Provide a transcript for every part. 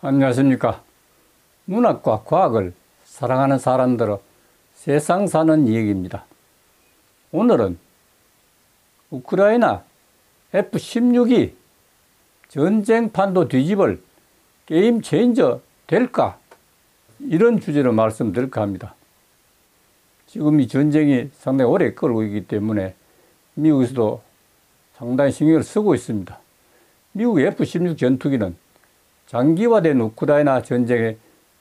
안녕하십니까. 문학과 과학을 사랑하는 사람들의 세상 사는 이야기입니다. 오늘은 우크라이나 F-16이 전쟁판도 뒤집을 게임 체인저 될까? 이런 주제로 말씀드릴까 합니다. 지금 이 전쟁이 상당히 오래 끌고 있기 때문에 미국에서도 상당히 신경을 쓰고 있습니다. 미국의 F-16 전투기는 장기화된 우크라이나 전쟁의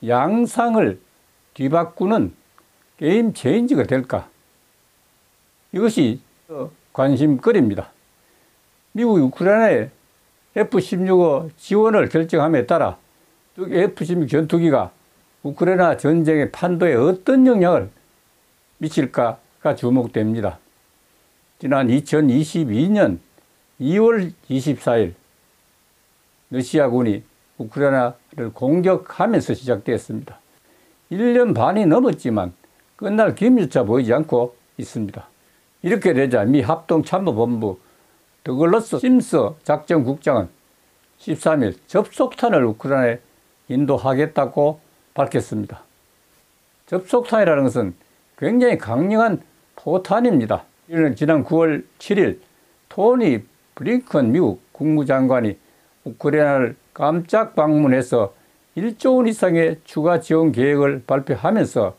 양상을 뒤바꾸는 게임 체인지가 될까? 이것이 관심거리입니다. 미국이 우크라이나에 F-16 지원을 결정함에 따라 F-16 전투기가 우크라이나 전쟁의 판도에 어떤 영향을 미칠까가 주목됩니다. 지난 2022년 2월 24일 러시아군이 우크라이나를 공격하면서 시작되었습니다. 1년 반이 넘었지만 끝날 기미조차 보이지 않고 있습니다. 이렇게 되자 미 합동참모본부 더글러스 심스 작전국장은 13일 접속탄을 우크라이나에 인도하겠다고 밝혔습니다. 접속탄이라는 것은 굉장히 강력한 포탄입니다. 이는 지난 9월 7일 토니 블링컨 미국 국무장관이 우크라이나를 깜짝 방문해서 1조 원 이상의 추가 지원 계획을 발표하면서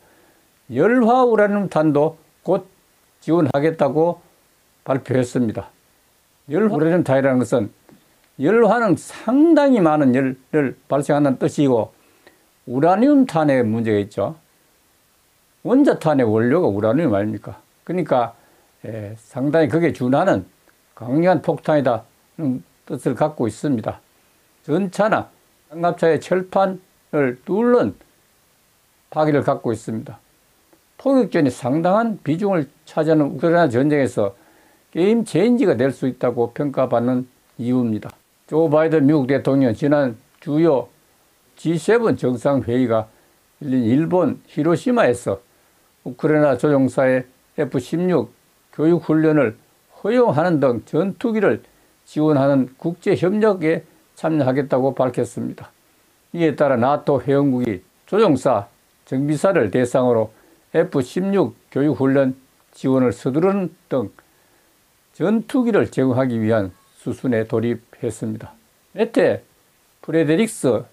열화 우라늄 탄도 곧 지원하겠다고 발표했습니다. 열화 우라늄 탄이라는 것은 열화는 상당히 많은 열을 발생한다는 뜻이고 우라늄 탄에 문제가 있죠. 원자탄의 원료가 우라늄 아닙니까? 그러니까 상당히 그게 준하는 강력한 폭탄이다는 뜻을 갖고 있습니다. 전차나 장갑차의 철판을 뚫는 파기를 갖고 있습니다. 포격전이 상당한 비중을 차지하는 우크라이나 전쟁에서 게임 체인지가 될 수 있다고 평가받는 이유입니다. 조 바이든 미국 대통령 지난 주요 G7 정상회의가 열린 일본 히로시마에서 우크라이나 조종사의 F-16 교육훈련을 허용하는 등 전투기를 지원하는 국제협력에 참여하겠다고 밝혔습니다. 이에 따라 나토 회원국이 조종사, 정비사를 대상으로 F-16 교육훈련 지원을 서두르는 등 전투기를 제공하기 위한 수순에 돌입했습니다. 메테 프레데릭스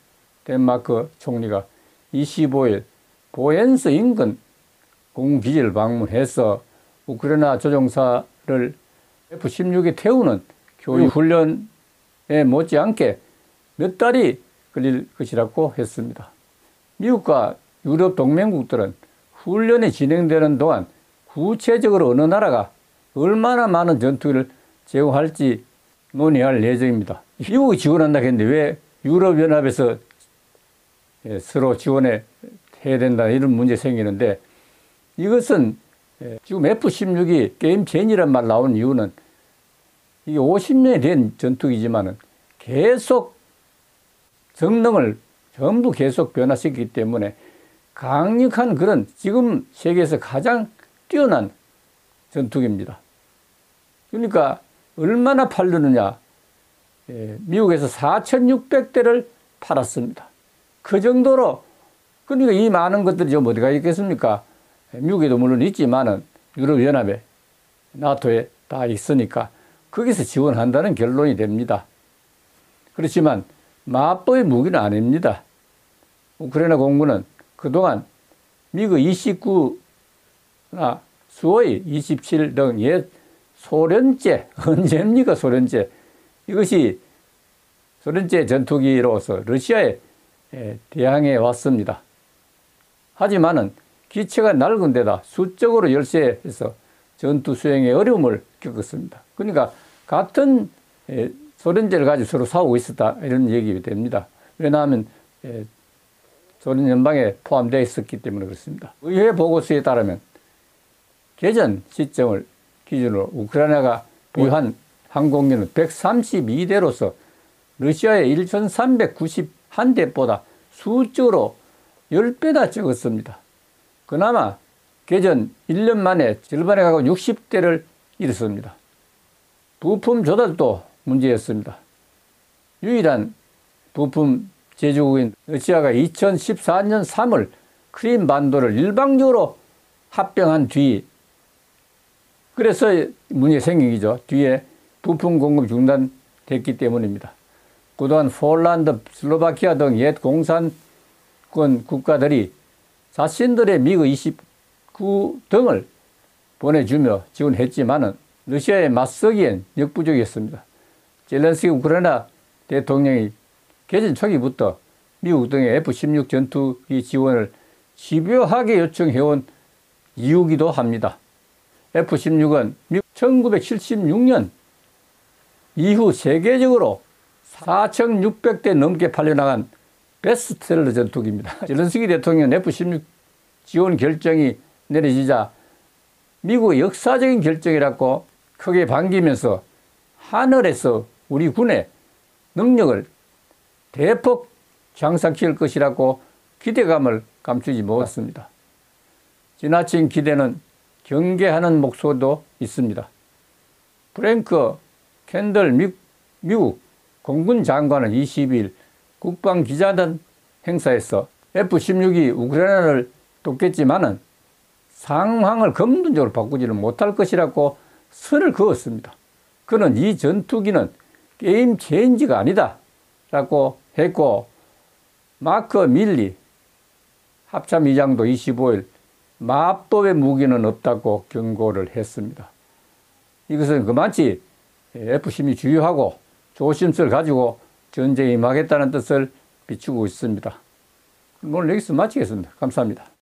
덴마크 총리가 25일 보엔스 인근 공군기지를 방문해서 우크라이나 조종사를 F-16에 태우는 교육훈련에 못지않게 몇 달이 걸릴 것이라고 했습니다. 미국과 유럽 동맹국들은 훈련이 진행되는 동안 구체적으로 어느 나라가 얼마나 많은 전투기를 제공할지 논의할 예정입니다. 미국이 지원한다고 했는데 왜 유럽연합에서 서로 지원해야 된다 이런 문제 생기는데 이것은 지금 F-16이 게임 체인지란 말 나온 이유는 이게 50년이 된 전투기지만은 계속 성능을 전부 계속 변화시키기 때문에 강력한 그런 지금 세계에서 가장 뛰어난 전투기입니다. 그러니까 얼마나 팔렸느냐. 미국에서 4,600대를 팔았습니다. 그 정도로 그러니까 이 많은 것들이 좀 어디가 있겠습니까? 미국에도 물론 있지만은 유럽연합에 나토에 다 있으니까 거기서 지원한다는 결론이 됩니다. 그렇지만 마법의 무기는 아닙니다. 우크라이나 공군은 그동안 미그 29나 수호이 27 등 옛 소련제, 언제입니까 소련제? 이것이 소련제 전투기로서 러시아에 대항해 왔습니다. 하지만은 기체가 낡은 데다 수적으로 열세해서 전투 수행에 어려움을 겪었습니다. 그러니까 같은 소련제를 가지고 서로 싸우고 있었다 이런 얘기가 됩니다. 왜냐하면 소련 연방에 포함되어 있었기 때문에 그렇습니다. 의회 보고서에 따르면 개전 시점을 기준으로 우크라이나가 보유한 항공기는 132대로서 러시아의 1,391대보다 수적으로 10배나 적었습니다. 그나마 개전 1년 만에 절반에 가까운 60대를 잃었습니다. 부품 조달도 문제였습니다. 유일한 부품 제조국인 러시아가 2014년 3월 크림반도를 일방적으로 합병한 뒤, 그래서 문제 생긴 거죠. 뒤에 부품 공급 중단됐기 때문입니다. 그동안 폴란드, 슬로바키아 등 옛 공산권 국가들이 자신들의 미그-29 등을 보내주며 지원했지만은 러시아에 맞서기엔 역부족이었습니다. 젤렌스키 우크라이나 대통령이 개전 초기부터 미국 등의 F-16 전투기 지원을 집요하게 요청해온 이유기도 합니다. F-16은 1976년 이후 세계적으로 4,600대 넘게 팔려나간 베스트셀러 전투기입니다. 젤렌스키 대통령 F-16 지원 결정이 내려지자 미국의 역사적인 결정이라고 크게 반기면서 하늘에서 우리 군의 능력을 대폭 향상시킬 것이라고 기대감을 감추지 못했습니다. 지나친 기대는 경계하는 목소리도 있습니다. 프랭크 캔들 미국 공군 장관은 22일 국방기자단 행사에서 F-16이 우크라이나를 돕겠지만은 상황을 근본적으로 바꾸지는 못할 것이라고 선을 그었습니다. 그는 이 전투기는 게임 체인지가 아니다 라고 했고, 마크 밀리 합참의장도 25일 마법의 무기는 없다고 경고를 했습니다. 이것은 그만치 F-16이 주요하고 조심성을 가지고 전쟁에 임하겠다는 뜻을 비추고 있습니다. 오늘 여기서 마치겠습니다. 감사합니다.